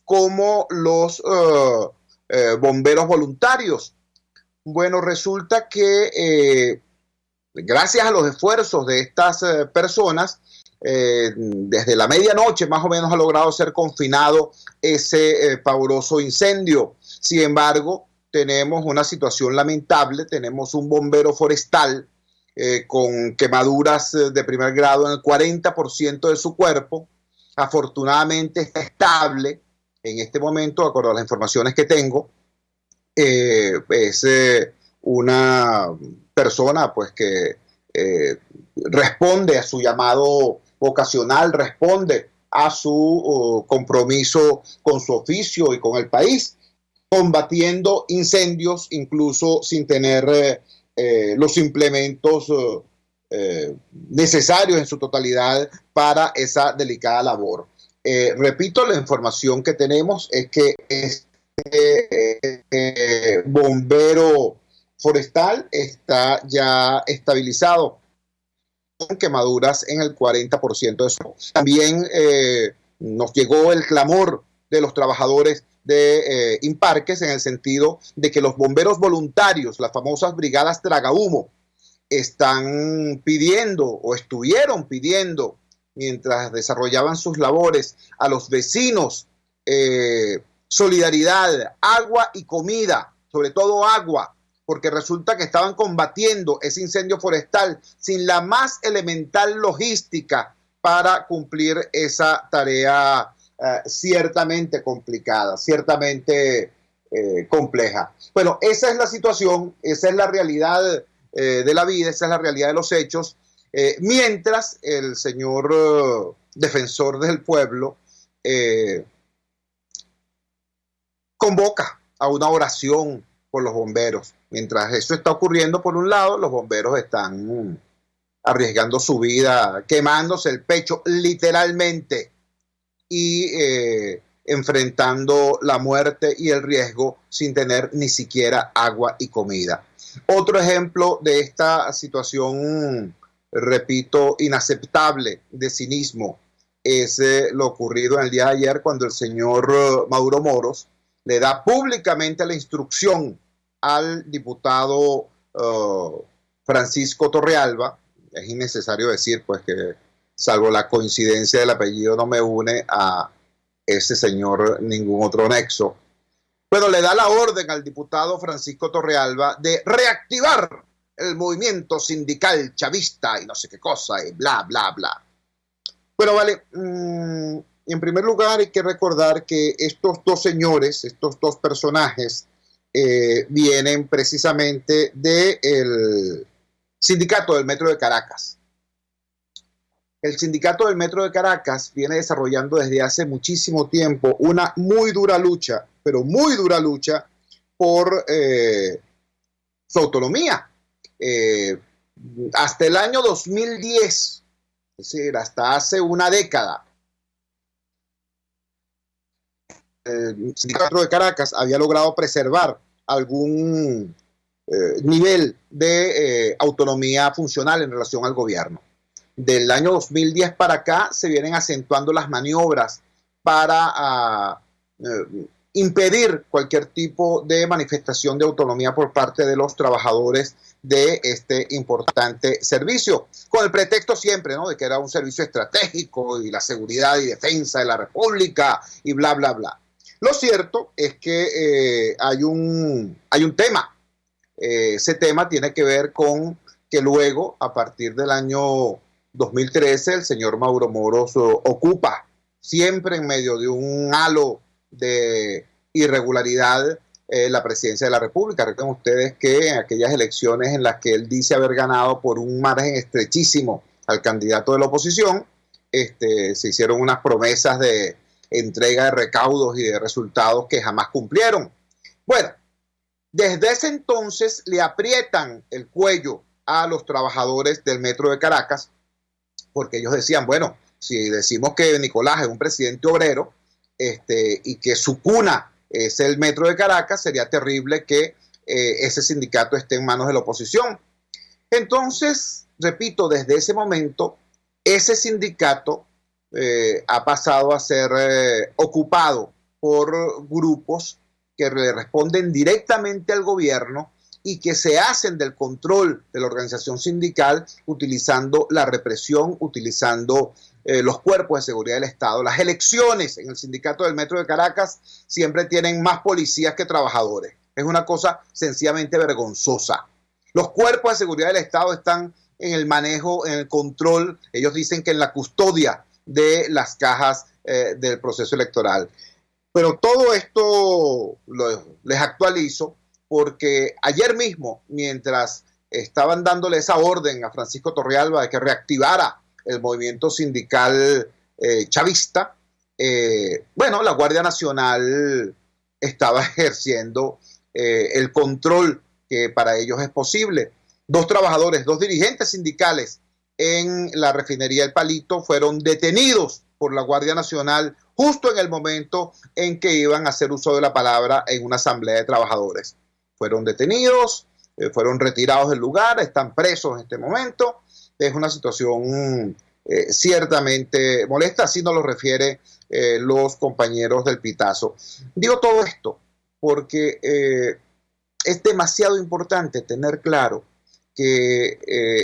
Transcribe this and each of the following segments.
como los bomberos voluntarios. Bueno, resulta que gracias a los esfuerzos de estas personas, desde la medianoche más o menos ha logrado ser confinado ese pavoroso incendio. Sin embargo, tenemos una situación lamentable, tenemos un bombero forestal con quemaduras de primer grado en el 40% de su cuerpo. Afortunadamente está estable en este momento, de acuerdo a las informaciones que tengo. Es una persona pues que responde a su llamado vocacional, responde a su compromiso con su oficio y con el país, combatiendo incendios incluso sin tener los implementos necesarios en su totalidad para esa delicada labor. Repito, la información que tenemos es que bombero forestal está ya estabilizado con quemaduras en el 40% de su. También nos llegó el clamor de los trabajadores de Imparques en el sentido de que los bomberos voluntarios, las famosas brigadas tragahumo, están pidiendo o estuvieron pidiendo mientras desarrollaban sus labores a los vecinos solidaridad, agua y comida, sobre todo agua, porque resulta que estaban combatiendo ese incendio forestal sin la más elemental logística para cumplir esa tarea ciertamente complicada, ciertamente compleja. Bueno, esa es la situación, esa es la realidad de la vida, esa es la realidad de los hechos, mientras el señor defensor del pueblo convoca a una oración por los bomberos. Mientras eso está ocurriendo, por un lado, los bomberos están arriesgando su vida, quemándose el pecho literalmente y enfrentando la muerte y el riesgo sin tener ni siquiera agua y comida. Otro ejemplo de esta situación, repito, inaceptable de cinismo es lo ocurrido en el día de ayer cuando el señor Mauro Moros le da públicamente la instrucción al diputado Francisco Torrealba. Es innecesario decir pues que salvo la coincidencia del apellido no me une a ese señor ningún otro nexo. Bueno, le da la orden al diputado Francisco Torrealba de reactivar el movimiento sindical chavista y no sé qué cosa y bla, bla, bla. Bueno, vale, en primer lugar hay que recordar que estos dos señores, estos dos personajes, vienen precisamente del sindicato del Metro de Caracas. El sindicato del Metro de Caracas viene desarrollando desde hace muchísimo tiempo una muy dura lucha, pero muy dura lucha por su autonomía. Hasta el año 2010, es decir, hasta hace una década, el sindicato de Caracas había logrado preservar algún nivel de autonomía funcional en relación al gobierno. Del año 2010 para acá se vienen acentuando las maniobras para impedir cualquier tipo de manifestación de autonomía por parte de los trabajadores de este importante servicio, con el pretexto siempre, ¿no?, de que era un servicio estratégico y la seguridad y defensa de la República y bla, bla, bla. Lo cierto es que hay un tema. Ese tema tiene que ver con que luego, a partir del año 2013, el señor Mauro Moros ocupa, siempre en medio de un halo de irregularidad, la presidencia de la República. Recuerden ustedes que en aquellas elecciones en las que él dice haber ganado por un margen estrechísimo al candidato de la oposición, se hicieron unas promesas de entrega de recaudos y de resultados que jamás cumplieron. Bueno, desde ese entonces le aprietan el cuello a los trabajadores del Metro de Caracas, porque ellos decían, bueno, si decimos que Nicolás es un presidente obrero y que su cuna es el Metro de Caracas, sería terrible que ese sindicato esté en manos de la oposición. Entonces, repito, desde ese momento, ese sindicato ha pasado a ser ocupado por grupos que le responden directamente al gobierno y que se hacen del control de la organización sindical utilizando la represión, utilizando los cuerpos de seguridad del Estado. Las elecciones en el sindicato del Metro de Caracas siempre tienen más policías que trabajadores. Es una cosa sencillamente vergonzosa. Los cuerpos de seguridad del Estado están en el manejo, en el control, ellos dicen que en la custodia de las cajas del proceso electoral. Pero todo esto les actualizo porque ayer mismo, mientras estaban dándole esa orden a Francisco Torrealba de que reactivara el movimiento sindical chavista, la Guardia Nacional estaba ejerciendo el control que para ellos es posible. Dos trabajadores, dos dirigentes sindicales en la refinería El Palito fueron detenidos por la Guardia Nacional justo en el momento en que iban a hacer uso de la palabra en una asamblea de trabajadores. Fueron detenidos, fueron retirados del lugar, están presos en este momento. Es una situación ciertamente molesta, así nos lo refiere los compañeros del Pitazo. Digo todo esto porque es demasiado importante tener claro que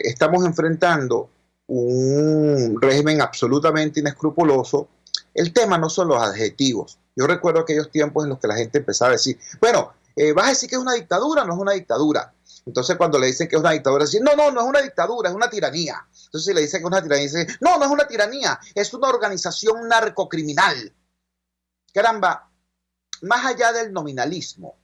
estamos enfrentando un régimen absolutamente inescrupuloso. El tema no son los adjetivos. Yo recuerdo aquellos tiempos en los que la gente empezaba a decir, bueno, vas a decir que es una dictadura, no es una dictadura. Entonces cuando le dicen que es una dictadura, dicen, no es una dictadura, es una tiranía. Entonces si le dicen que es una tiranía, dicen, no es una tiranía, es una organización narcocriminal. Caramba, más allá del nominalismo,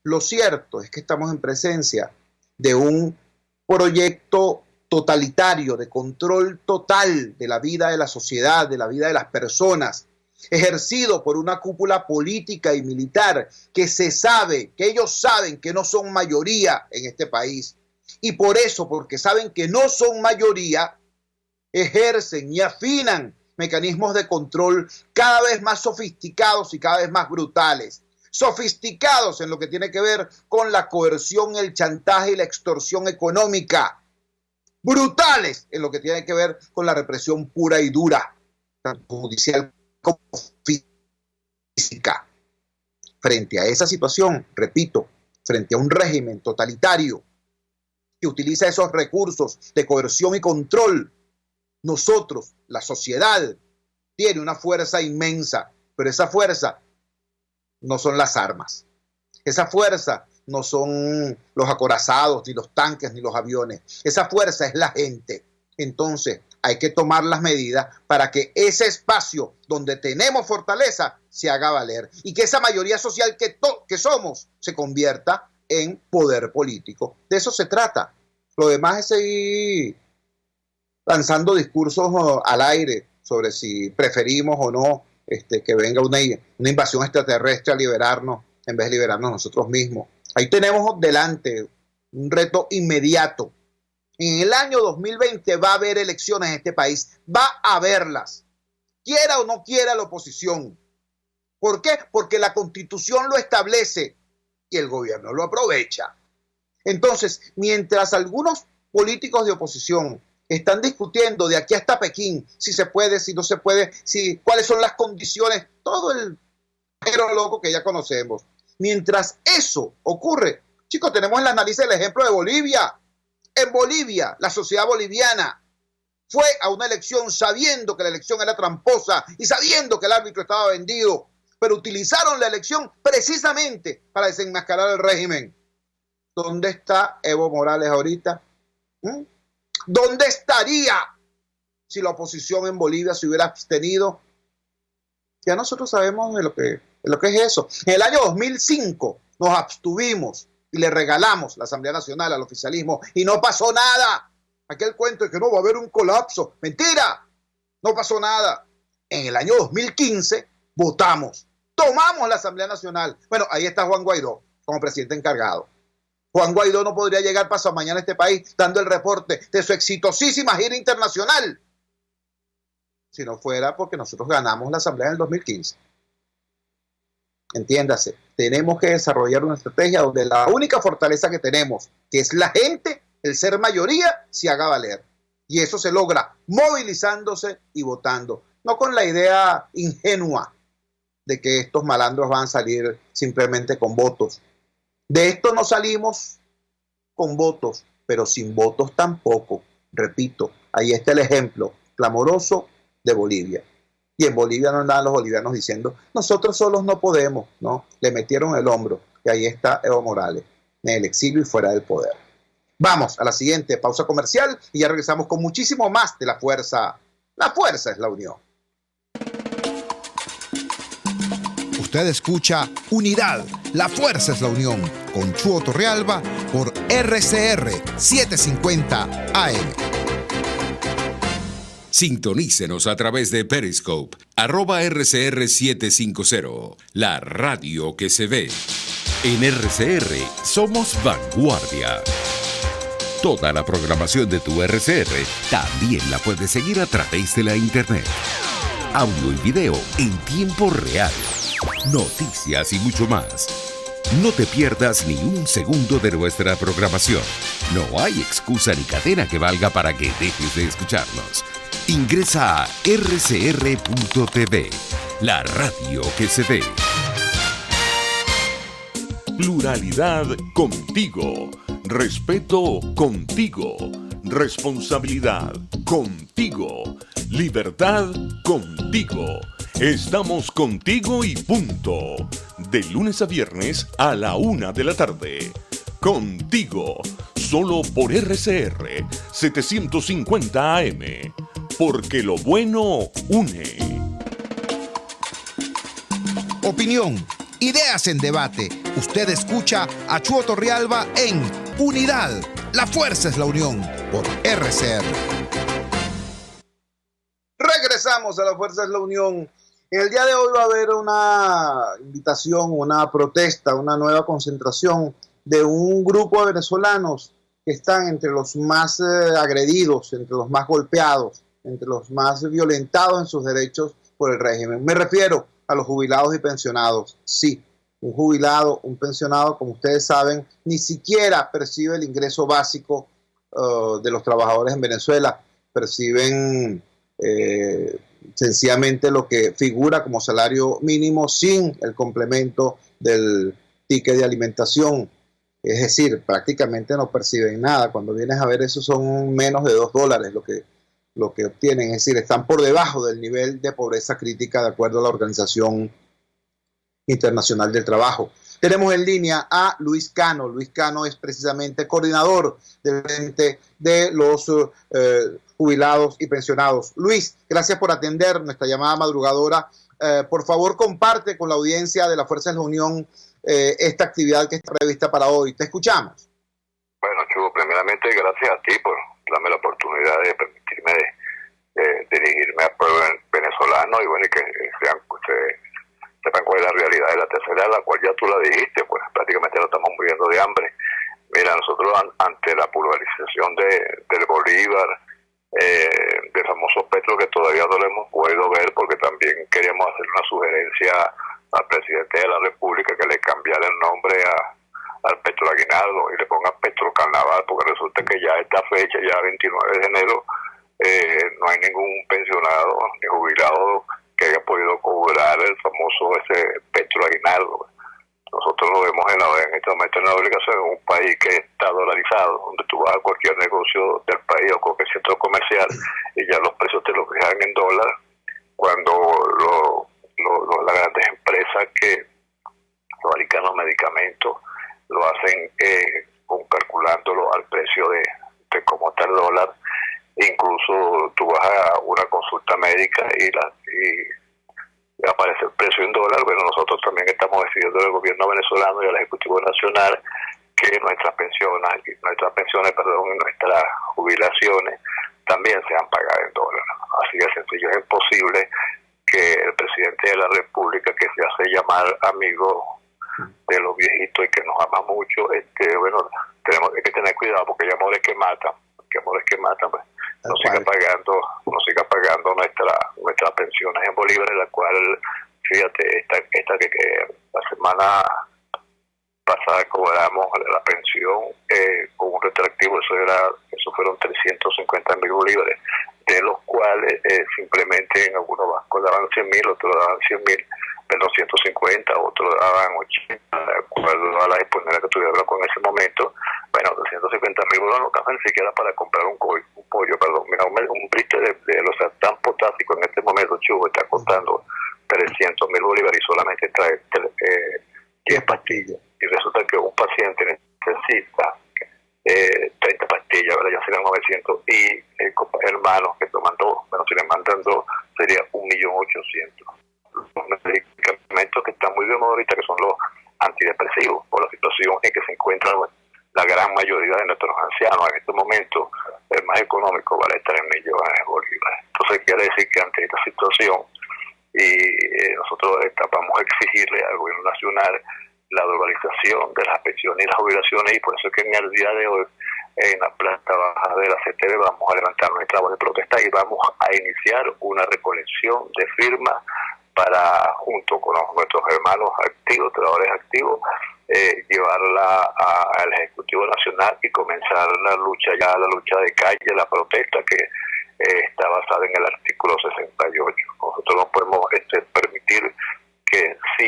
lo cierto es que estamos en presencia de un proyecto totalitario, de control total de la vida de la sociedad, de la vida de las personas, ejercido por una cúpula política y militar que se sabe, que ellos saben que no son mayoría en este país. Y por eso, porque saben que no son mayoría, ejercen y afinan mecanismos de control cada vez más sofisticados y cada vez más brutales. Sofisticados en lo que tiene que ver con la coerción, el chantaje y la extorsión económica. Brutales en lo que tiene que ver con la represión pura y dura, tanto judicial como física. Frente a esa situación, repito, frente a un régimen totalitario que utiliza esos recursos de coerción y control, nosotros, la sociedad, tiene una fuerza inmensa, pero esa fuerza no son las armas. Esa fuerza no son los acorazados, ni los tanques, ni los aviones. Esa fuerza es la gente. Entonces hay que tomar las medidas para que ese espacio donde tenemos fortaleza se haga valer y que esa mayoría social que somos se convierta en poder político. De eso se trata. Lo demás es seguir lanzando discursos al aire sobre si preferimos o no que venga una invasión extraterrestre a liberarnos en vez de liberarnos nosotros mismos. Ahí tenemos delante un reto inmediato. En el año 2020 va a haber elecciones en este país. Va a haberlas. Quiera o no quiera la oposición. ¿Por qué? Porque la Constitución lo establece y el gobierno lo aprovecha. Entonces, mientras algunos políticos de oposición están discutiendo de aquí hasta Pekín si se puede, si no se puede, cuáles son las condiciones, todo el pero loco que ya conocemos. Mientras eso ocurre, chicos, tenemos en las narices el ejemplo de Bolivia. En Bolivia, la sociedad boliviana fue a una elección sabiendo que la elección era tramposa y sabiendo que el árbitro estaba vendido, pero utilizaron la elección precisamente para desenmascarar el régimen. ¿Dónde está Evo Morales ahorita? ¿Dónde estaría si la oposición en Bolivia se hubiera abstenido? Ya nosotros sabemos de lo que es eso. En el año 2005 nos abstuvimos y le regalamos la Asamblea Nacional al oficialismo y no pasó nada. Aquel cuento de que no va a haber un colapso. Mentira, no pasó nada. En el año 2015 votamos, tomamos la Asamblea Nacional. Bueno, ahí está Juan Guaidó como presidente encargado. Juan Guaidó no podría llegar pasado mañana a este país dando el reporte de su exitosísima gira internacional si no fuera porque nosotros ganamos la Asamblea en el 2015. Entiéndase, tenemos que desarrollar una estrategia donde la única fortaleza que tenemos, que es la gente, el ser mayoría, se haga valer. Y eso se logra movilizándose y votando, no con la idea ingenua de que estos malandros van a salir simplemente con votos. De esto no salimos con votos, pero sin votos tampoco. Repito, ahí está el ejemplo clamoroso de Bolivia. Y en Bolivia no andaban los bolivianos diciendo, nosotros solos no podemos, ¿no? Le metieron el hombro. Y ahí está Evo Morales, en el exilio y fuera del poder. Vamos a la siguiente pausa comercial y ya regresamos con muchísimo más de La Fuerza. La fuerza es la unión. Usted escucha Unidad, la fuerza es la unión, con Chuo Torrealba por RCR 750 AM. Sintonícenos a través de Periscope, @RCR750, la radio que se ve. En RCR somos vanguardia. Toda la programación de tu RCR también la puedes seguir a través de la internet. Audio y video en tiempo real. Noticias y mucho más. No te pierdas ni un segundo de nuestra programación. No hay excusa ni cadena que valga para que dejes de escucharnos. Ingresa a rcr.tv, la radio que se ve. Pluralidad contigo. Respeto contigo. Responsabilidad contigo. Libertad contigo. Estamos contigo y punto. De lunes a viernes a la 1 de la tarde. Contigo. Solo por RCR 750 AM. Porque lo bueno une. Opinión, ideas en debate. Usted escucha a Chuo Torrealba en Unidad, la fuerza es la unión, por RCR. Regresamos a La Fuerza es la Unión. En el día de hoy va a haber una invitación, una protesta, una nueva concentración de un grupo de venezolanos que están entre los más agredidos, entre los más golpeados, entre los más violentados en sus derechos por el régimen. Me refiero a los jubilados y pensionados. Sí, un jubilado, un pensionado, como ustedes saben, ni siquiera percibe el ingreso básico de los trabajadores en Venezuela. Perciben sencillamente lo que figura como salario mínimo sin el complemento del ticket de alimentación. Es decir, prácticamente no perciben nada. Cuando vienes a ver eso son menos de $2 lo que obtienen. Es decir, están por debajo del nivel de pobreza crítica de acuerdo a la Organización Internacional del Trabajo. Tenemos en línea a Luis Cano. Luis Cano es precisamente coordinador del Frente de los Jubilados y Pensionados. Luis, gracias por atender nuestra llamada madrugadora. Por favor, comparte con la audiencia de La Fuerza de la Unión esta actividad que está prevista para hoy. Te escuchamos. Bueno, Chugo, primeramente gracias a ti por darme la oportunidad de permitirme dirigirme al pueblo venezolano y bueno, y que sepan cuál es la realidad de la tercera edad, la cual ya tú la dijiste, pues prácticamente nos estamos muriendo de hambre. Mira, nosotros ante la pulverización del Bolívar, del famoso petro, que todavía no lo hemos podido ver, porque también queríamos hacer una sugerencia al presidente de la República que le cambiara el nombre al Petro Aguinaldo y le ponga Petro Carnaval, porque resulta que ya esta fecha, ya 29 de enero, no hay ningún pensionado ni jubilado que haya podido cobrar el famoso ese Petro Aguinaldo. Nosotros lo vemos en este momento en la obligación, en un país que está dolarizado, donde tú vas a cualquier negocio del país o cualquier centro comercial y ya los precios te los fijan en dólar, cuando las grandes empresas que fabrican los medicamentos lo hacen calculándolo al precio de cómo está el dólar. Incluso tú vas a una consulta médica y aparece el precio en dólar. Bueno, nosotros también estamos decidiendo al gobierno venezolano y al Ejecutivo Nacional que nuestras pensiones y nuestras jubilaciones también sean pagadas en dólar. Así de sencillo. Es imposible que el presidente de la República, que se hace llamar amigo de los viejitos y que nos ama mucho, bueno, tenemos que tener cuidado porque hay amores que matan, pues nos siga pagando nuestras pensiones en bolívares, la cual, fíjate, esta que la semana pasada cobramos la pensión con un retroactivo, eso fueron 350.000 bolívares, de los cuales simplemente en algunos bancos daban 100.000, otros daban 100.000, perdón, 150, otros daban 80, de acuerdo a la disponibilidad que tuvieron en ese momento. Bueno, 250.000 bolos no alcanzan ni siquiera para comprar un pollo, perdón. Mira, un briste de los tan potásico en este momento, Chugo, está costando 300.000 bolívares y solamente trae 10 pastillas. Y resulta que un paciente necesita 30 pastillas, ¿verdad? Ya serían 900, y hermanos que toman dos, bueno, si le mandan dos, sería 1.800.000. Los medicamentos que están muy de moda ahorita, que son los antidepresivos, por la situación en que se encuentran la gran mayoría de nuestros ancianos. En este momento, el más económico vale 3 millones de bolívares. Entonces, quiere decir que ante esta situación, y nosotros vamos a exigirle al gobierno nacional la dolarización de las pensiones y las jubilaciones, y por eso es que en el día de hoy, en la planta baja de la CTV, vamos a levantar nuestra voz de protesta y vamos a iniciar una recolección de firmas para, junto con nuestros hermanos activos, trabajadores activos, llevarla al Ejecutivo Nacional y comenzar la lucha de calle, la protesta que está basada en el artículo 68. Nosotros no podemos permitir que se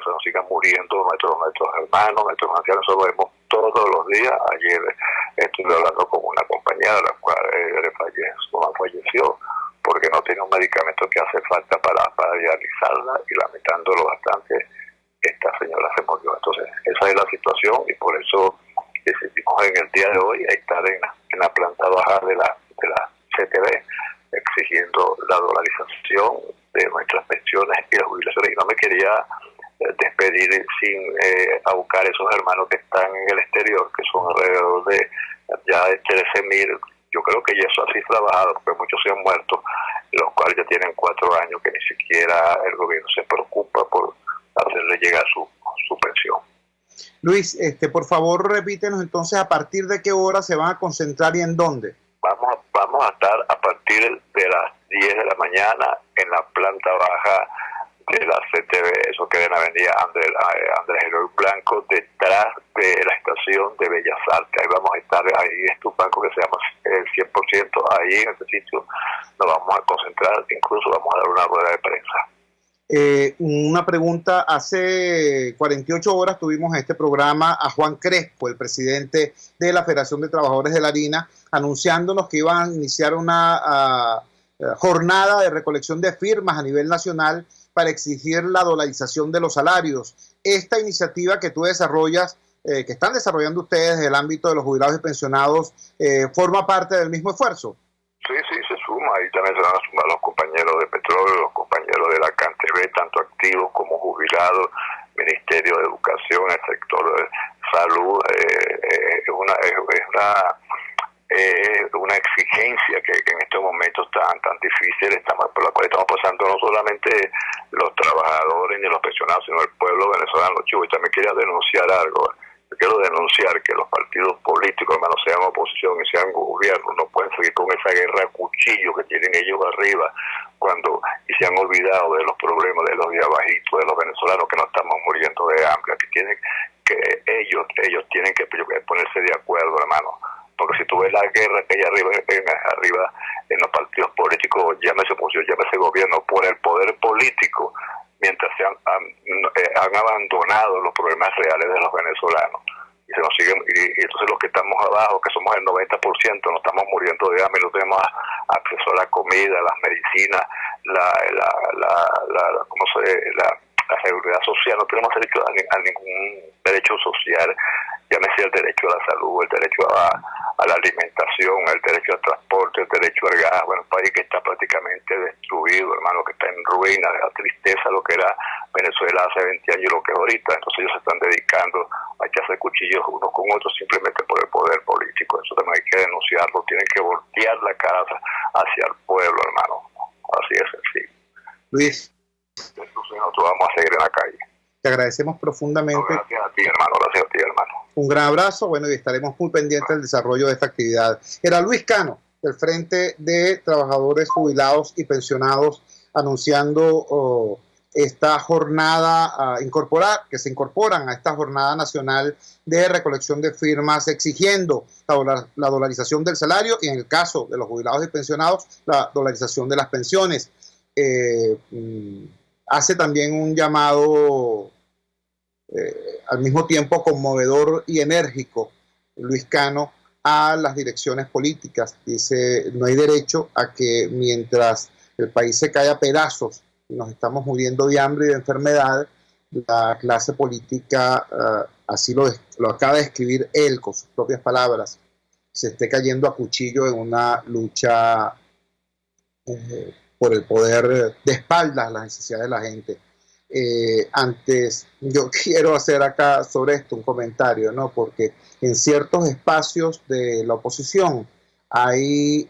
nos sigan muriendo nuestros hermanos, nuestros ancianos. Eso lo vemos todos los días. Ayer estuve hablando con una compañera, la cual falleció porque no tiene un medicamento que hace falta para dializarla, y lamentándolo bastante, esta señora se murió. Entonces, esa es la situación, y por eso decidimos en el día de hoy estar en la planta baja de la CTV, exigiendo la dolarización de nuestras pensiones y las jubilaciones. Y no me quería despedir sin abocar a esos hermanos que están en el exterior, que son alrededor de ya de 13.000. Yo creo que ya eso ha cifra bajado, porque muchos se han muerto, los cuales ya tienen 4 años que ni siquiera el gobierno se preocupa por hacerle llegar su pensión. Luis, por favor, repítenos entonces a partir de qué hora se van a concentrar y en dónde. Vamos a estar a partir de las 10 de la mañana en la planta baja de la CTV, eso queda en la avenida Andrés Eloy Blanco, detrás de la estación de Bellas Artes. Ahí vamos a estar, ahí es tu banco que se llama el 100%, ahí en ese sitio nos vamos a concentrar, incluso vamos a dar una rueda de prensa. Una pregunta, hace 48 horas tuvimos en este programa a Juan Crespo, el presidente de la Federación de Trabajadores de la Harina, anunciándonos que iban a iniciar una jornada de recolección de firmas a nivel nacional para exigir la dolarización de los salarios. Esta iniciativa que tú desarrollas, que están desarrollando ustedes en el ámbito de los jubilados y pensionados, ¿forma parte del mismo esfuerzo? Sí, se suma, y también se van a sumar los compañeros de petróleo, los compañeros de la CanTV, tanto activos como jubilados, Ministerio de Educación, el sector de salud. Es una exigencia que en estos momentos tan difíciles por la cual estamos pasando no solamente los trabajadores ni los pensionados, sino el pueblo venezolano. Chivo, y también quería denunciar algo. Yo quiero denunciar que los partidos políticos, hermano, sean oposición y sean gobierno, no pueden seguir con esa guerra a cuchillo que tienen ellos arriba y se han olvidado de los problemas de los de abajitos, de los venezolanos que no estamos muriendo de hambre, que ellos tienen que ponerse de acuerdo, hermano. Porque si tú ves la guerra que hay arriba en los partidos políticos, llámese oposición, llámese gobierno, por el poder político, mientras han abandonado los problemas reales de los venezolanos. Y se nos siguen, y entonces los que estamos abajo, que somos el 90%, nos estamos muriendo de hambre, no tenemos acceso a la comida, a las medicinas, la seguridad social, no tenemos derecho a ningún derecho social, llámese el derecho a la salud, el derecho a la alimentación, el derecho al transporte, el derecho al gas. Bueno, un país que está prácticamente destruido, hermano, que está en ruina, de la tristeza lo que era Venezuela hace 20 años y lo que es ahorita. Entonces ellos se están dedicando a echarse cuchillos unos con otros simplemente por el poder político. Eso también hay que denunciarlo, tienen que voltear la cara hacia el pueblo, hermano. Así es sencillo. Luis, entonces nosotros vamos a seguir en la calle. Te agradecemos profundamente. No, gracias a ti, hermano. Gracias a ti, hermano. Un gran abrazo, bueno, y estaremos muy pendientes del desarrollo de esta actividad. Era Luis Cano, del Frente de Trabajadores Jubilados y Pensionados, anunciando esta jornada que se incorporan a esta jornada nacional de recolección de firmas, exigiendo la dolarización del salario y, en el caso de los jubilados y pensionados, la dolarización de las pensiones. hace también un llamado al mismo tiempo conmovedor y enérgico, Luis Cano, a las direcciones políticas. Dice, no hay derecho a que mientras el país se cae a pedazos y nos estamos muriendo de hambre y de enfermedad, la clase política, así lo acaba de escribir él con sus propias palabras, se esté cayendo a cuchillo en una lucha por el poder de espaldas a las necesidades de la gente. Antes, yo quiero hacer acá sobre esto un comentario, ¿no? Porque en ciertos espacios de la oposición hay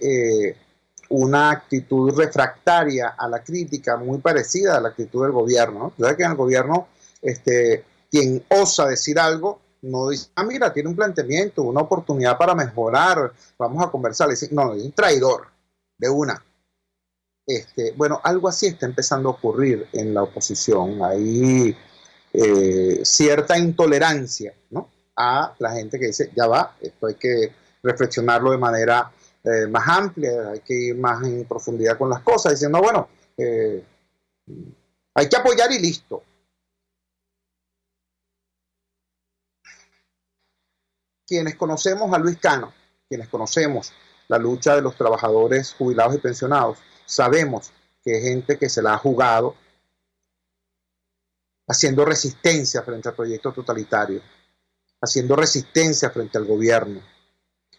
una actitud refractaria a la crítica muy parecida a la actitud del gobierno, ¿no? Tú sabes que en el gobierno, quien osa decir algo, no dice, mira, tiene un planteamiento, una oportunidad para mejorar, vamos a conversar. Le dice, no, es un traidor, de una. Bueno, algo así está empezando a ocurrir en la oposición. Hay cierta intolerancia, ¿no?, a la gente que dice, ya va, esto hay que reflexionarlo de manera más amplia, hay que ir más en profundidad con las cosas, diciendo, bueno, hay que apoyar y listo. Quienes conocemos a Luis Cano, quienes conocemos la lucha de los trabajadores jubilados y pensionados, sabemos que es gente que se la ha jugado haciendo resistencia frente al proyecto totalitario, haciendo resistencia frente al gobierno.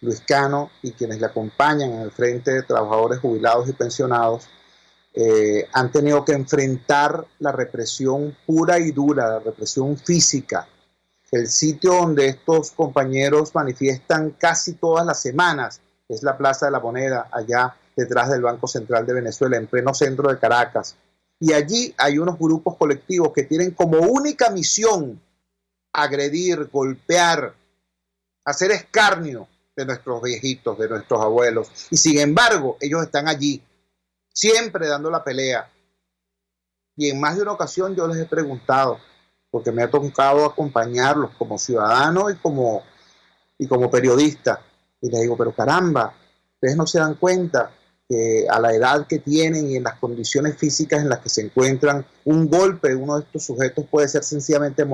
Luis Cano y quienes le acompañan en el Frente de Trabajadores Jubilados y Pensionados han tenido que enfrentar la represión pura y dura, la represión física. El sitio donde estos compañeros manifiestan casi todas las semanas es la Plaza de la Moneda, allá detrás del Banco Central de Venezuela, en pleno centro de Caracas. Y allí hay unos grupos colectivos que tienen como única misión agredir, golpear, hacer escarnio de nuestros viejitos, de nuestros abuelos. Y sin embargo, ellos están allí, siempre dando la pelea. Y en más de una ocasión yo les he preguntado, porque me ha tocado acompañarlos como ciudadano y como periodista. Y les digo, pero caramba, ustedes no se dan cuenta que a la edad que tienen y en las condiciones físicas en las que se encuentran, un golpe de uno de estos sujetos puede ser sencillamente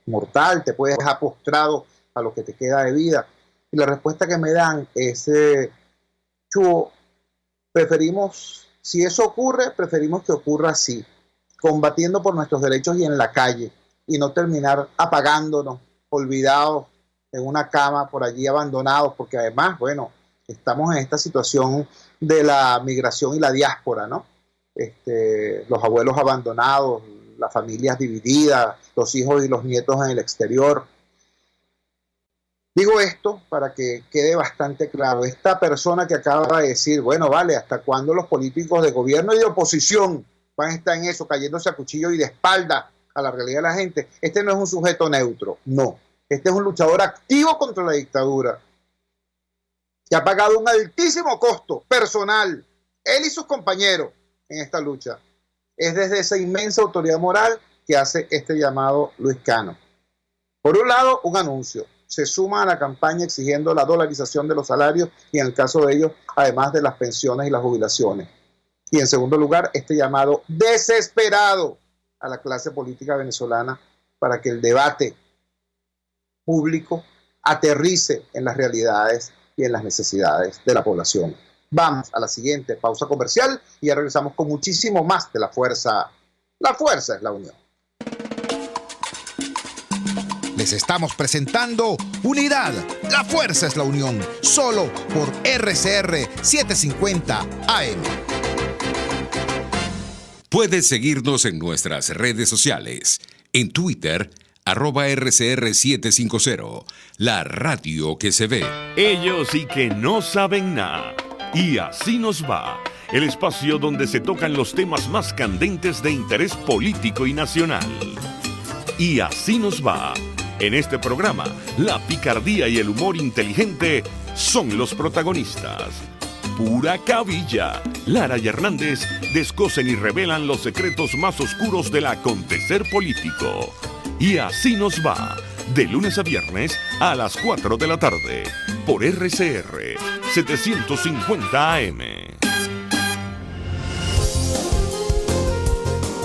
mortal, te puede dejar postrado a lo que te queda de vida. Y la respuesta que me dan es, Chuo, preferimos, si eso ocurre, preferimos que ocurra así, combatiendo por nuestros derechos y en la calle, y no terminar apagándonos, olvidados en una cama por allí, abandonados, porque además, bueno, estamos en esta situación de la migración y la diáspora, ¿no? Los abuelos abandonados, las familias divididas, los hijos y los nietos en el exterior. Digo esto para que quede bastante claro. Esta persona que acaba de decir, bueno, vale, ¿hasta cuándo los políticos de gobierno y de oposición van a estar en eso, cayéndose a cuchillo y de espalda a la realidad de la gente? Este no es un sujeto neutro, no. Este es un luchador activo contra la dictadura, que ha pagado un altísimo costo personal, él y sus compañeros, en esta lucha. Es desde esa inmensa autoridad moral que hace este llamado Luis Cano. Por un lado, un anuncio. Se suma a la campaña exigiendo la dolarización de los salarios y, en el caso de ellos, además de las pensiones y las jubilaciones. Y en segundo lugar, este llamado desesperado a la clase política venezolana para que el debate público aterrice en las realidades y en las necesidades de la población. Vamos a la siguiente pausa comercial y ya regresamos con muchísimo más de La Fuerza. La fuerza es la unión. Les estamos presentando Unidad, la fuerza es la unión, solo por RCR 750 AM. Puedes seguirnos en nuestras redes sociales. En Twitter, @RCR750, la radio que se ve. Ellos y que no saben nada. Y así nos va. El espacio donde se tocan los temas más candentes de interés político y nacional. Y así nos va. En este programa, la picardía y el humor inteligente son los protagonistas. Pura cabilla. Lara y Hernández descosen y revelan los secretos más oscuros del acontecer político. Y así nos va. De lunes a viernes a las 4 de la tarde. Por RCR 750 AM.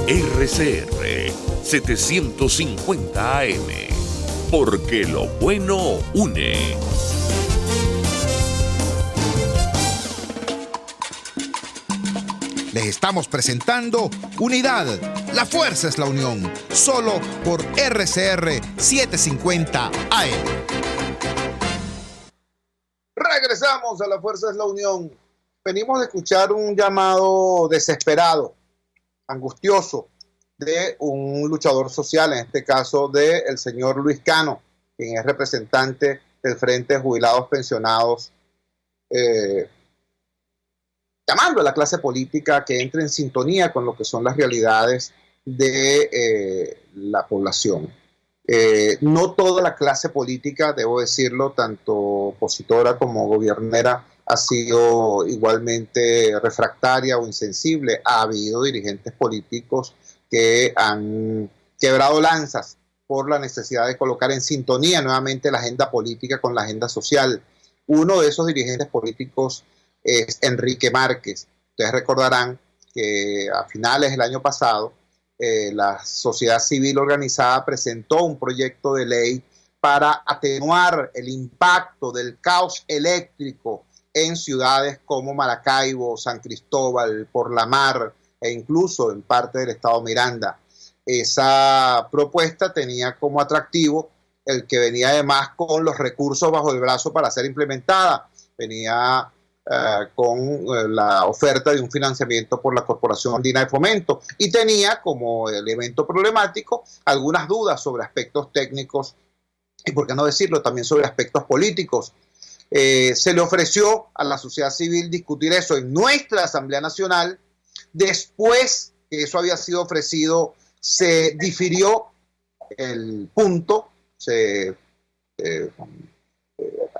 RCR 750 AM, porque lo bueno une. Les estamos presentando Unidad, la fuerza es la unión, solo por RCR 750 AM. Regresamos a La Fuerza es la Unión. Venimos de escuchar un llamado desesperado, angustioso, de un luchador social, en este caso del señor Luis Cano, quien es representante del Frente de Jubilados Pensionados, llamando a la clase política que entre en sintonía con lo que son las realidades de la población. No toda la clase política, debo decirlo, tanto opositora como gobernera, ha sido igualmente refractaria o insensible. Ha habido dirigentes políticos que han quebrado lanzas por la necesidad de colocar en sintonía nuevamente la agenda política con la agenda social. Uno de esos dirigentes políticos es Enrique Márquez. Ustedes recordarán que a finales del año pasado la sociedad civil organizada presentó un proyecto de ley para atenuar el impacto del caos eléctrico en ciudades como Maracaibo, San Cristóbal, Porlamar e incluso en parte del estado Miranda. Esa propuesta tenía como atractivo el que venía además con los recursos bajo el brazo para ser implementada. Venía con la oferta de un financiamiento por la Corporación Andina de Fomento y tenía como elemento problemático algunas dudas sobre aspectos técnicos y, por qué no decirlo, también sobre aspectos políticos. Se le ofreció a la sociedad civil discutir eso en nuestra Asamblea Nacional. Después que eso había sido ofrecido, se difirió el punto, se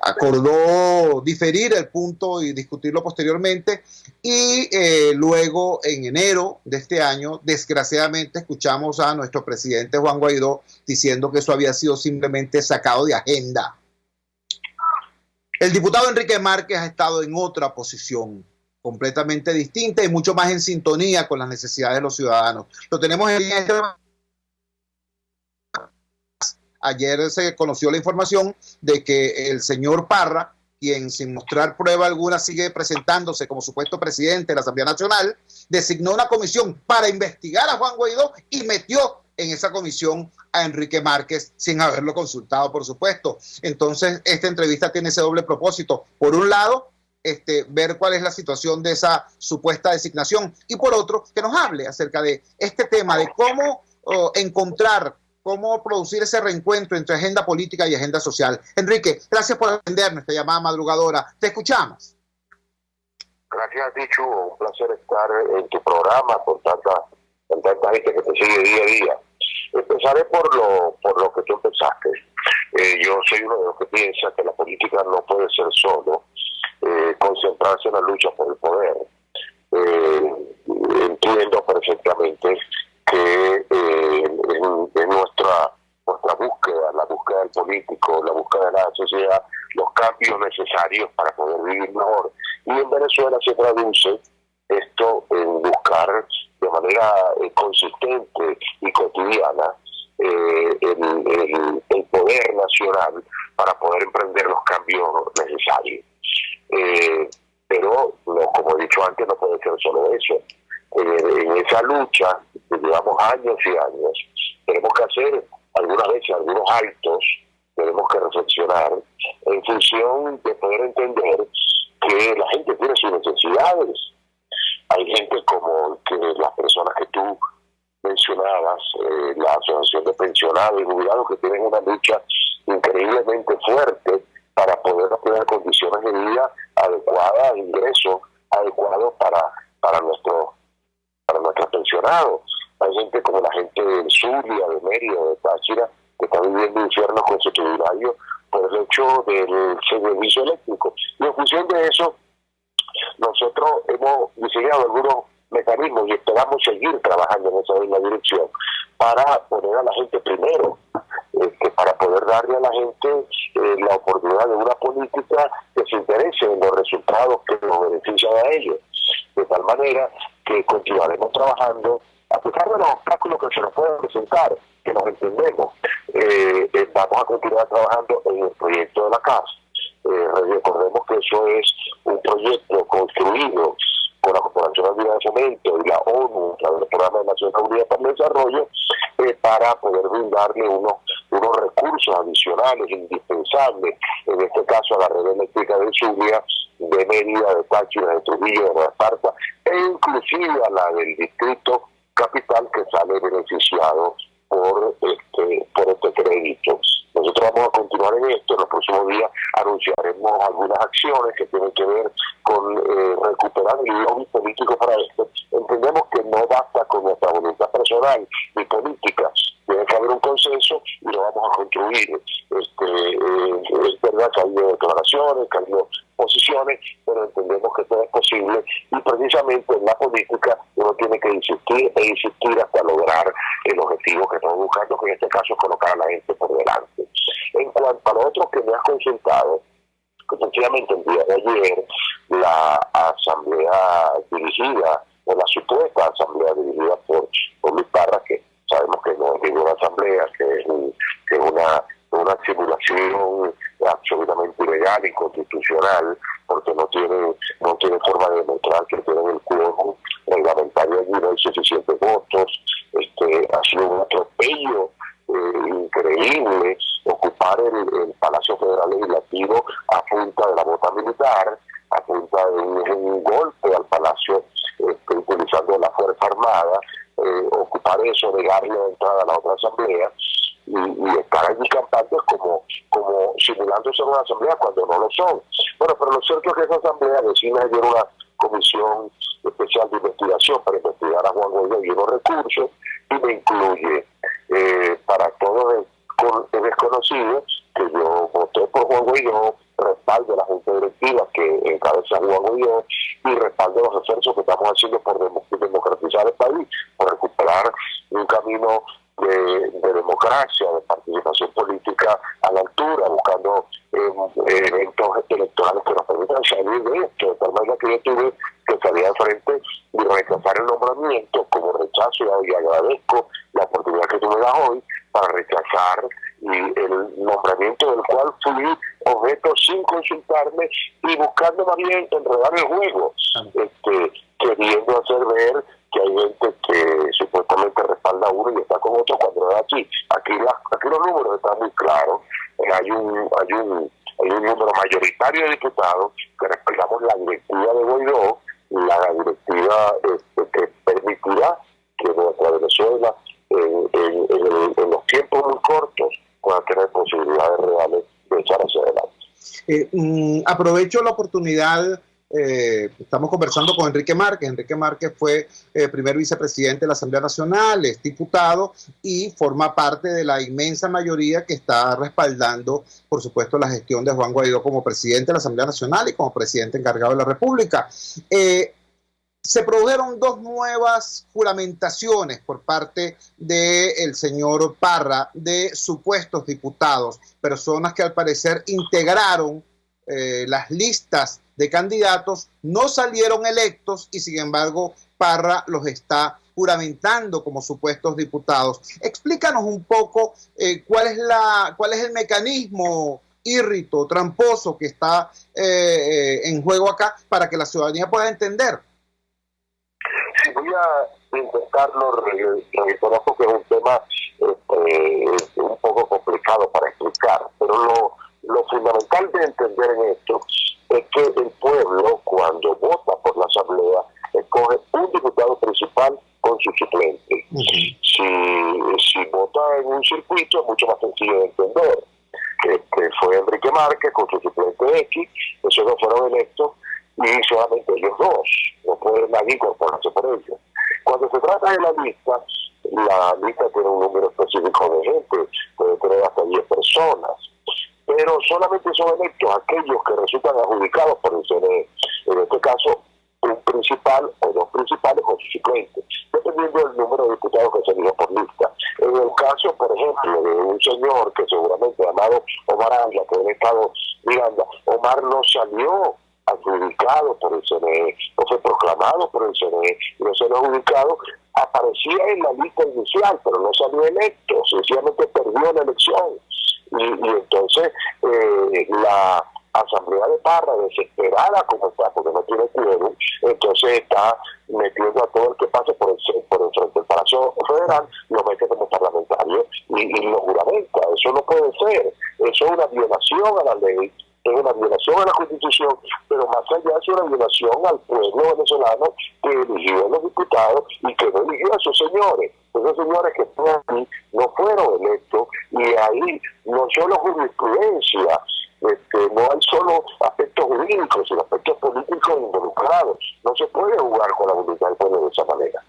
acordó diferir el punto y discutirlo posteriormente, y luego en enero de este año, desgraciadamente, escuchamos a nuestro presidente Juan Guaidó diciendo que eso había sido simplemente sacado de agenda. El diputado Enrique Márquez ha estado en otra posición completamente distinta y mucho más en sintonía con las necesidades de los ciudadanos. Lo tenemos en este. Ayer se conoció la información de que el señor Parra, quien sin mostrar prueba alguna sigue presentándose como supuesto presidente de la Asamblea Nacional, designó una comisión para investigar a Juan Guaidó y metió en esa comisión a Enrique Márquez sin haberlo consultado, por supuesto. Entonces, esta entrevista tiene ese doble propósito. Por un lado, ver cuál es la situación de esa supuesta designación, y por otro, que nos hable acerca de este tema de cómo cómo producir ese reencuentro entre agenda política y agenda social. Enrique, gracias por atender nuestra llamada madrugadora. Te escuchamos. Gracias a ti, Chugo. Un placer estar en tu programa con tanta gente que te sigue día a día. Empezaré por lo que tú empezaste. Yo soy uno de los que piensa que la política no puede ser solo concentrarse en la lucha por el poder. Entiendo perfectamente que en nuestra búsqueda, la búsqueda del político, la búsqueda de la sociedad, los cambios necesarios para poder vivir mejor. Y en Venezuela se traduce esto en buscar de manera consistente y cotidiana el poder nacional para poder emprender los cambios necesarios. Pero, como he dicho antes, no puede ser solo eso. En esa lucha, que llevamos años y años, tenemos que hacer algunas veces algunos altos, tenemos que reflexionar en función de poder entender que la gente tiene sus necesidades. Hay gente como que las personas que tú mencionabas, la Asociación de Pensionados y Jubilados, que tienen una lucha increíblemente fuerte para poder obtener condiciones de vida adecuadas, ingresos adecuados para nuestros pensionados. Hay gente como la gente de Zulia, de Mérida, de Táchira, que está viviendo infiernos constitucionarios por el hecho del servicio eléctrico. Y en función de eso, nosotros hemos diseñado algunos mecanismos y esperamos seguir trabajando en esa misma dirección para poner a la gente primero, para poder darle a la gente la oportunidad de una política que se interese en los resultados que nos benefician a ellos, de tal manera que continuaremos trabajando a pesar de los obstáculos que se nos pueden presentar, que nos entendemos, vamos a continuar trabajando en el proyecto de la casa. Recordemos que eso es un proyecto construido con la Corporación de Fomento y la ONU, a través del Programa de Naciones Unidas para el Desarrollo, para poder brindarle unos recursos adicionales indispensables, en este caso a la red eléctrica de Zulia, de Mérida, de Táchira, de Trujillo, de Nueva Esparta, e inclusive a la del Distrito Capital, que sale beneficiado por este crédito. Nosotros vamos a continuar en esto. En los próximos días anunciaremos algunas acciones que tienen que ver con recuperar el lobby político para esto. Entendemos que no basta con nuestra voluntad personal ni política. Tiene que haber un consenso y lo vamos a construir. Es verdad que ha habido declaraciones, que ha habido posiciones, pero entendemos que todo es posible, y precisamente en la política uno tiene que insistir hasta lograr el objetivo que estamos buscando, que en este caso es colocar a la gente por delante. En cuanto a lo otro que me has consultado, efectivamente el día de ayer la asamblea dirigida, o la supuesta asamblea dirigida por Luis Parra, que sabemos que no es ninguna asamblea, que es una simulación absolutamente ilegal, inconstitucional, porque no tiene forma de demostrar que tienen el quórum reglamentario allí, no hay suficientes votos. Ha sido un atropello increíble ocupar el Palacio Federal Legislativo a punta de la bota militar, a punta de un golpe al Palacio utilizando la Fuerza Armada, ocupar eso, negarle la entrada a la otra asamblea, y estar allí campando como simulando ser una asamblea cuando no lo son. Bueno, pero lo cierto es que esa asamblea designa ayer una comisión especial de investigación para investigar a Juan Guaidó y unos recursos, y me incluye, para todos es desconocido que yo voté por Juan Guaidó, respaldo a la Junta Directiva que encabeza Juan Guaidó, y respaldo los esfuerzos que estamos haciendo por democratizar el país, por recuperar un camino de democracia, de participación política a la altura, buscando eventos electorales que nos permitan salir de esto, de tal manera que yo tuve que salir al frente y rechazar el nombramiento, como rechazo, y agradezco la oportunidad que tú me das hoy para rechazar el nombramiento del cual fui objeto sin consultarme y buscando más bien enredar el juego, queriendo hacer ver que hay gente que supuestamente respalda a uno y está con otro cuando no es así. Aquí los números están muy claros. Hay un número mayoritario de diputados que respaldamos la directiva de Guaidó, la directiva que permitirá que nuestra Venezuela en los tiempos muy cortos pueda tener posibilidades reales de echar hacia adelante. Aprovecho la oportunidad. Estamos conversando con Enrique Márquez. Enrique Márquez fue primer vicepresidente de la Asamblea Nacional, es diputado y forma parte de la inmensa mayoría que está respaldando, por supuesto, la gestión de Juan Guaidó como presidente de la Asamblea Nacional y como presidente encargado de la República. Se produjeron dos nuevas juramentaciones por parte del señor Parra de supuestos diputados, personas que al parecer integraron las listas de candidatos, no salieron electos y sin embargo Parra los está juramentando como supuestos diputados. Explícanos un poco cuál es el mecanismo írrito, tramposo que está en juego acá para que la ciudadanía pueda entender. Sí, voy a intentarlo, reconozco que es un tema un poco complicado para explicar, pero lo fundamental de entender en esto es que el pueblo, cuando vota por la asamblea, escoge un diputado principal con su suplente. Si vota en un circuito es mucho más sencillo de entender. Fue Enrique Márquez con su suplente X, esos dos fueron electos y solamente ellos dos, no puede nadie incorporarse por ellos. Cuando se trata de la lista tiene un número específico de gente, puede tener hasta 10 personas, pero solamente son electos aquellos que resultan adjudicados por el CNE, en este caso un principal o dos principales con su suplente, dependiendo del número de diputados que se eligen por lista. En el caso, por ejemplo, de un señor que seguramente llamado Omar Anja, que en el estado Miranda, Omar no salió adjudicado por el CNE, no fue proclamado por el CNE, no se lo ha adjudicado aparecía en la lista inicial, pero no salió electo, sencillamente perdió la elección. Y entonces la Asamblea de Parra, desesperada como está, porque no tiene quórum, entonces está metiendo a todo el que pase por el Frente del Palacio Federal, lo mete como parlamentario y lo juramenta. Eso no puede ser, eso es una violación a la ley, es una violación a la Constitución, pero más allá es una violación al pueblo venezolano que eligió a los diputados y que no eligió a esos señores. Esos señores que están aquí no fueron electos, y ahí no solo jurisprudencia, no hay solo aspectos jurídicos, sino aspectos políticos involucrados. No se puede jugar con la voluntad del pueblo de esa manera.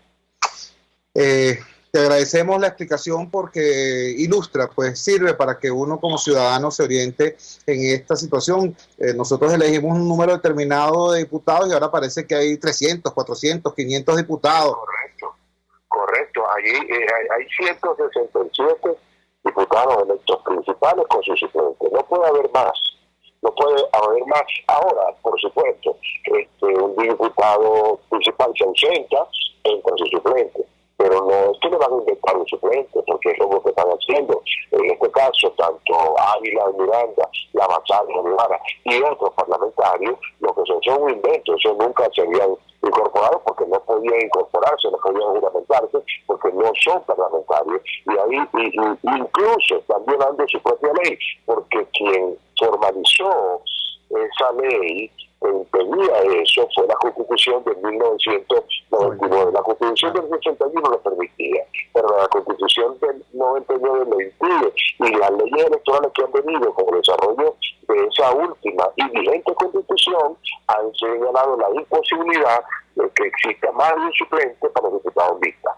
Te agradecemos la explicación porque ilustra, pues sirve para que uno como ciudadano se oriente en esta situación. Nosotros elegimos un número determinado de diputados y ahora parece que hay 300, 400, 500 diputados. Correcto. Allí hay 167 diputados electos principales con sus suplentes. No puede haber más. Ahora, por supuesto, un diputado principal se ausenta, entra su suplente. Pero no es que le van a inventar un suplente, porque es lo que están haciendo. En este caso, tanto Ávila Miranda, la Machado Rivera y otros parlamentarios, lo que son un invento. Eso nunca se habían incorporado porque no podían incorporarse, no podían juramentarse, porque no son parlamentarios. Y ahí incluso están violando su propia ley, porque quien formalizó esa ley impedía eso fue la Constitución de 1999. La Constitución del 81 lo permitía, pero la Constitución del 99 lo impide, y las leyes electorales que han venido con el desarrollo de esa última y vigente Constitución han señalado la imposibilidad de que exista más de un suplente para los diputados listas.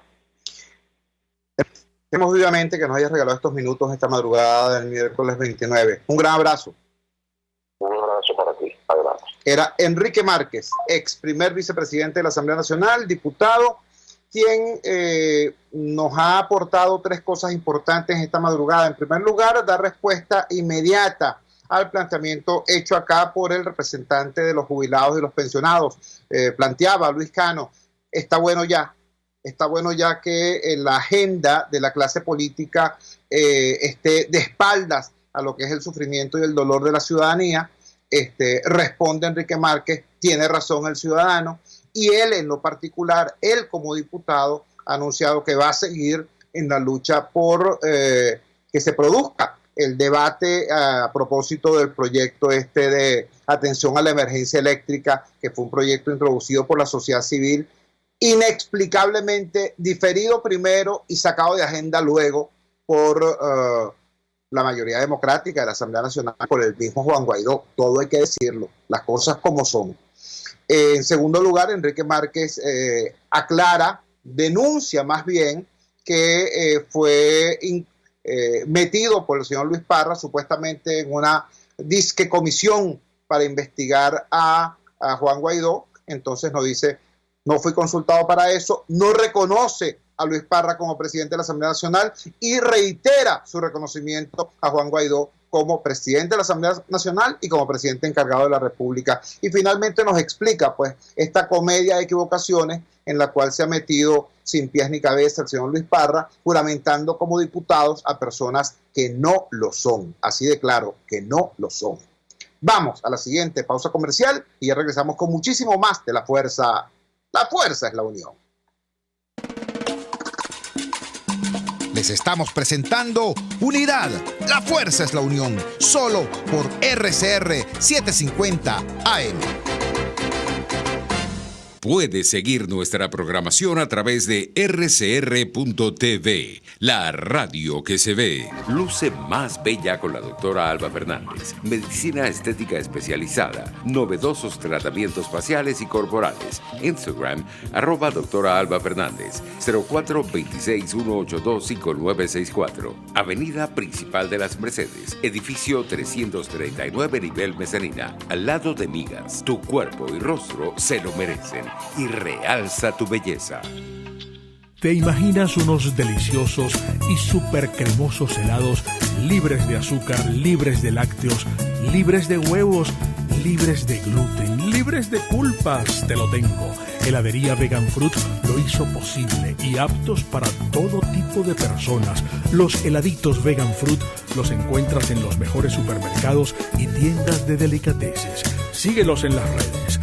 Agradecemos vivamente que nos hayas regalado estos minutos esta madrugada del miércoles 29. Un gran abrazo. Un abrazo para ti. Adelante. Era Enrique Márquez, ex primer vicepresidente de la Asamblea Nacional, diputado, quien nos ha aportado tres cosas importantes esta madrugada. En primer lugar, dar respuesta inmediata al planteamiento hecho acá por el representante de los jubilados y los pensionados. Planteaba Luis Cano, está bueno ya que la agenda de la clase política esté de espaldas a lo que es el sufrimiento y el dolor de la ciudadanía. Responde Enrique Márquez, tiene razón el ciudadano, y él en lo particular, él como diputado, ha anunciado que va a seguir en la lucha por que se produzca el debate a propósito del proyecto de atención a la emergencia eléctrica, que fue un proyecto introducido por la sociedad civil, inexplicablemente diferido primero y sacado de agenda luego por la mayoría democrática de la Asamblea Nacional, por el mismo Juan Guaidó. Todo hay que decirlo, las cosas como son. En segundo lugar, Enrique Márquez denuncia más bien que fue metido por el señor Luis Parra supuestamente en una disque comisión para investigar a Juan Guaidó. Entonces nos dice, no fui consultado para eso, no reconoce a Luis Parra como presidente de la Asamblea Nacional y reitera su reconocimiento a Juan Guaidó como presidente de la Asamblea Nacional y como presidente encargado de la República. Y finalmente nos explica pues esta comedia de equivocaciones en la cual se ha metido sin pies ni cabeza el señor Luis Parra, juramentando como diputados a personas que no lo son. Así de claro, que no lo son. Vamos a la siguiente pausa comercial y ya regresamos con muchísimo más de La Fuerza. La fuerza es la unión. Les estamos presentando Unidad. La fuerza es la unión. Solo por RCR 750 AM. Puedes seguir nuestra programación a través de rcr.tv, la radio que se ve. Luce más bella con la doctora Alba Fernández. Medicina estética especializada, novedosos tratamientos faciales y corporales. Instagram, @doctora Alba Fernández, 0426-182-5964. Avenida Principal de las Mercedes, edificio 339, nivel Mezanina, al lado de Migas. Tu cuerpo y rostro se lo merecen. Y realza tu belleza. ¿Te imaginas unos deliciosos y súper cremosos helados libres de azúcar, libres de lácteos, libres de huevos libres de gluten, libres de culpas, te lo tengo. Heladería Vegan Fruit lo hizo posible y aptos para todo tipo de personas. Los heladitos Vegan Fruit los encuentras en los mejores supermercados y tiendas de delicateces. Síguelos en las redes,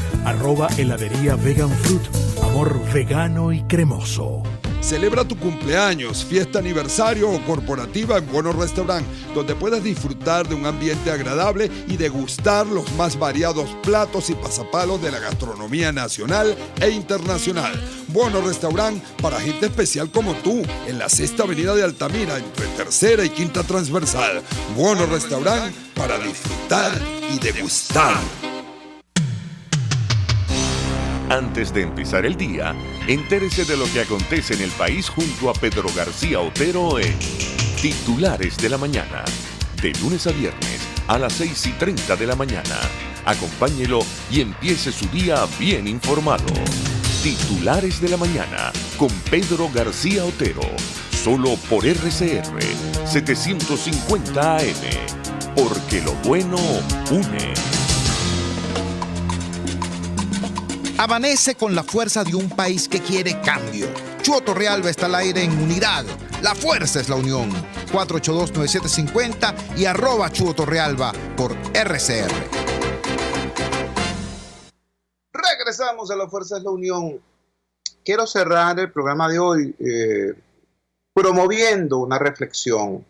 @heladería Vegan Fruit, amor vegano y cremoso. Celebra tu cumpleaños, fiesta, aniversario o corporativa en Bueno Restaurant, donde puedas disfrutar de un ambiente agradable y degustar los más variados platos y pasapalos de la gastronomía nacional e internacional. Bueno Restaurant para gente especial como tú, en la 6ª Avenida de Altamira, entre 3ª y 5ª Transversal. Bueno Restaurant para disfrutar y degustar. Antes de empezar el día, entérese de lo que acontece en el país junto a Pedro García Otero en Titulares de la Mañana. De lunes a viernes a las 6:30 de la mañana. Acompáñelo y empiece su día bien informado. Titulares de la Mañana con Pedro García Otero. Solo por RCR 750 AM. Porque lo bueno une. Amanece con la fuerza de un país que quiere cambio. Chuo Torrealba está al aire en Unidad. La fuerza es la unión. 482-9750 y @Chuo Torrealba por RCR. Regresamos a La Fuerza es la Unión. Quiero cerrar el programa de hoy promoviendo una reflexión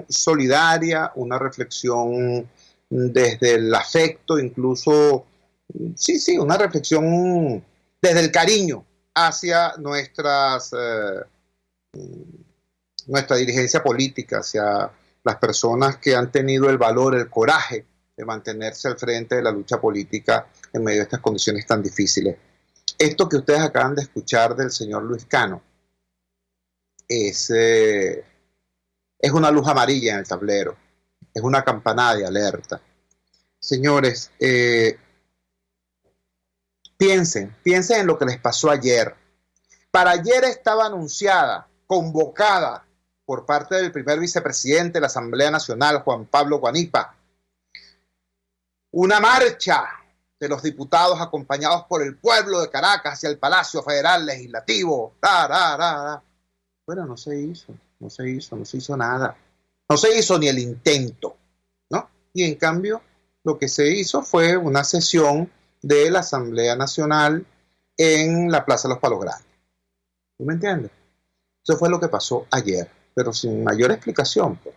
solidaria, una reflexión desde el afecto, incluso, sí, una reflexión desde el cariño hacia nuestra dirigencia política, hacia las personas que han tenido el valor, el coraje de mantenerse al frente de la lucha política en medio de estas condiciones tan difíciles. Esto que ustedes acaban de escuchar del señor Luis Cano es una luz amarilla en el tablero, es una campanada de alerta. Señores, piensen en lo que les pasó ayer. Para ayer estaba anunciada, convocada por parte del primer vicepresidente de la Asamblea Nacional, Juan Pablo Guanipa, una marcha de los diputados acompañados por el pueblo de Caracas hacia el Palacio Federal Legislativo. Bueno, no se hizo nada. No se hizo ni el intento, ¿no? Y en cambio, lo que se hizo fue una sesión de la Asamblea Nacional en la Plaza de los Palos Grandes. ¿Tú me entiendes? Eso fue lo que pasó ayer, pero sin mayor explicación. Pues.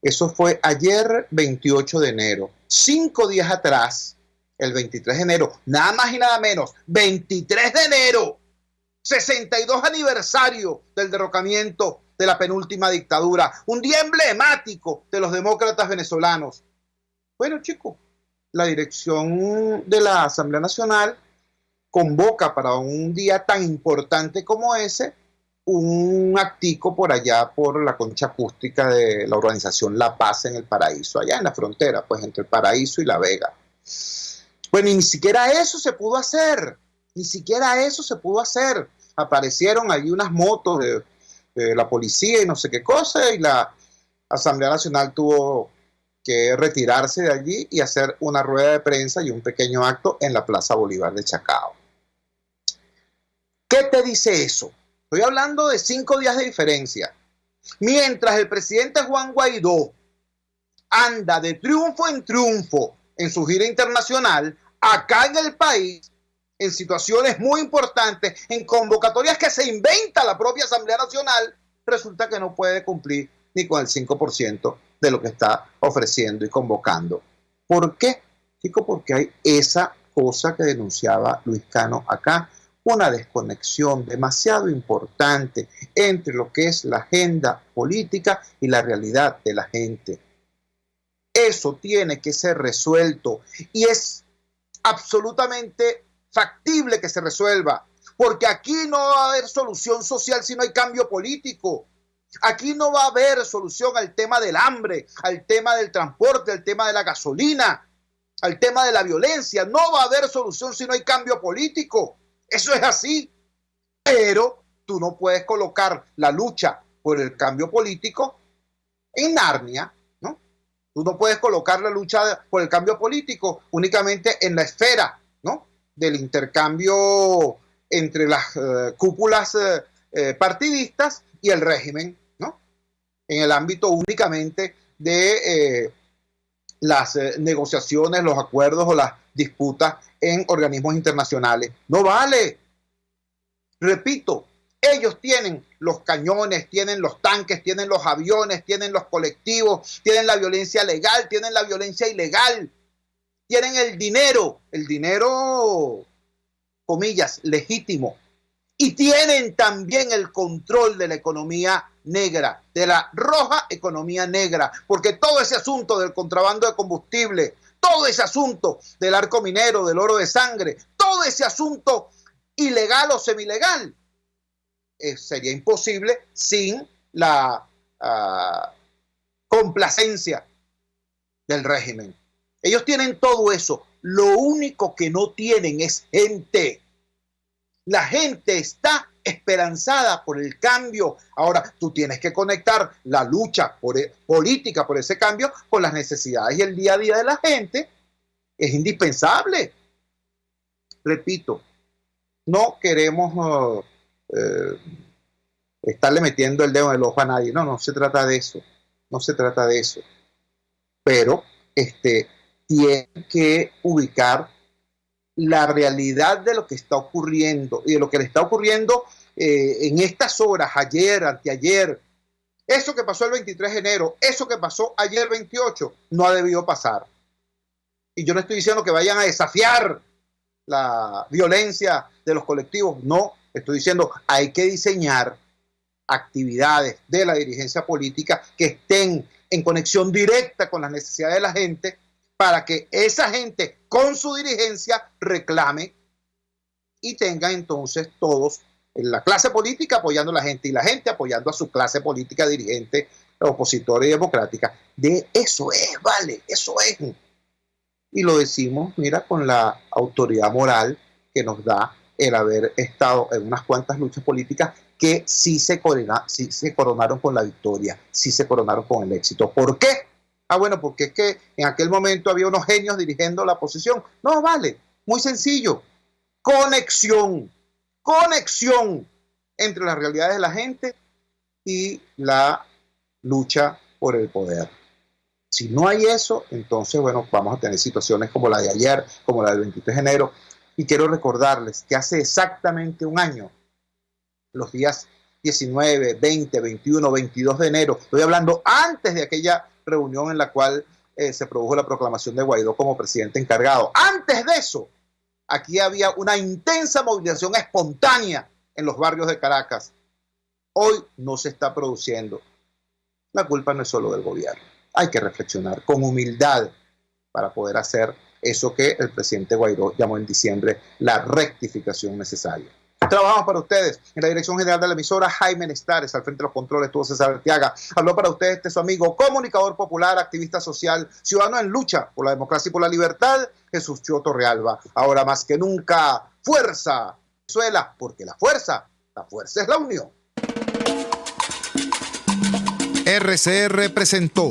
Eso fue ayer, 28 de enero. 5 días atrás, el 23 de enero, nada más y nada menos, 23 de enero, 62 aniversario del derrocamiento de la penúltima dictadura, un día emblemático de los demócratas venezolanos. Bueno, chicos, la dirección de la Asamblea Nacional convoca para un día tan importante como ese un actico por allá por la concha acústica de la organización La Paz en el Paraíso, allá en la frontera, pues entre el Paraíso y La Vega. Bueno, y ni siquiera eso se pudo hacer, Aparecieron allí unas motos de la policía y no sé qué cosa, y la Asamblea Nacional tuvo que retirarse de allí y hacer una rueda de prensa y un pequeño acto en la Plaza Bolívar de Chacao. ¿Qué te dice eso? Estoy hablando de 5 días de diferencia. Mientras el presidente Juan Guaidó anda de triunfo en triunfo en su gira internacional, acá en el país, en situaciones muy importantes, en convocatorias que se inventa la propia Asamblea Nacional, resulta que no puede cumplir ni con el 5% de lo que está ofreciendo y convocando. ¿Por qué? Chico, porque hay esa cosa que denunciaba Luis Cano acá, una desconexión demasiado importante entre lo que es la agenda política y la realidad de la gente. Eso tiene que ser resuelto y es absolutamente factible que se resuelva, porque aquí no va a haber solución social si no hay cambio político. Aquí no va a haber solución al tema del hambre, al tema del transporte, al tema de la gasolina, al tema de la violencia. No va a haber solución si no hay cambio político. Eso es así, pero tú no puedes colocar la lucha por el cambio político en Narnia, ¿no? Tú no puedes colocar la lucha por el cambio político únicamente en la esfera, ¿no?, del intercambio entre las cúpulas partidistas y el régimen, ¿no?, en el ámbito únicamente de las negociaciones, los acuerdos o las disputas en organismos internacionales. No vale. Repito, ellos tienen los cañones, tienen los tanques, tienen los aviones, tienen los colectivos, tienen la violencia legal, tienen la violencia ilegal, tienen el dinero, comillas, legítimo, y tienen también el control de la economía negra, de la roja economía negra, porque todo ese asunto del contrabando de combustible, todo ese asunto del arco minero, del oro de sangre, todo ese asunto ilegal o semilegal, sería imposible sin la complacencia del régimen. Ellos tienen todo eso. Lo único que no tienen es gente. La gente está esperanzada por el cambio. Ahora, tú tienes que conectar la lucha política por ese cambio con las necesidades y el día a día de la gente. Es indispensable. Repito, no queremos estarle metiendo el dedo en el ojo a nadie. No se trata de eso. No se trata de eso. Pero tiene que ubicar la realidad de lo que está ocurriendo y de lo que le está ocurriendo en estas horas, ayer, anteayer. Eso que pasó el 23 de enero, eso que pasó ayer 28, no ha debido pasar. Y yo no estoy diciendo que vayan a desafiar la violencia de los colectivos, no, estoy diciendo hay que diseñar actividades de la dirigencia política que estén en conexión directa con las necesidades de la gente, para que esa gente con su dirigencia reclame y tengan entonces todos la clase política apoyando a la gente y la gente apoyando a su clase política dirigente, opositora y democrática. De eso es, vale, eso es. Y lo decimos, mira, con la autoridad moral que nos da el haber estado en unas cuantas luchas políticas que sí se coronaron con la victoria, sí se coronaron con el éxito. ¿Por qué? Bueno, porque es que en aquel momento había unos genios dirigiendo la oposición. No, vale, muy sencillo. Conexión entre las realidades de la gente y la lucha por el poder. Si no hay eso, entonces, bueno, vamos a tener situaciones como la de ayer, como la del 23 de enero. Y quiero recordarles que hace exactamente un año, los días 19, 20, 21, 22 de enero, estoy hablando antes de aquella reunión en la cual se produjo la proclamación de Guaidó como presidente encargado. Antes de eso, aquí había una intensa movilización espontánea en los barrios de Caracas. Hoy no se está produciendo. La culpa no es solo del gobierno. Hay que reflexionar con humildad para poder hacer eso que el presidente Guaidó llamó en diciembre la rectificación necesaria. Trabajamos para ustedes en la dirección general de la emisora. Jaime Nestares, al frente de los controles estuvo César Arteaga. Habló para ustedes su amigo, comunicador popular, activista social, ciudadano en lucha por la democracia y por la libertad, Jesús Chua Torrealba. Ahora más que nunca, fuerza, Venezuela, porque la fuerza es la unión. RCR presentó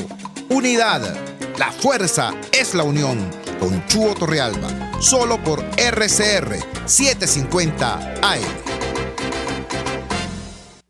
Unidad, la fuerza es la unión, con Chua Torrealba, solo por RCR 750 AM.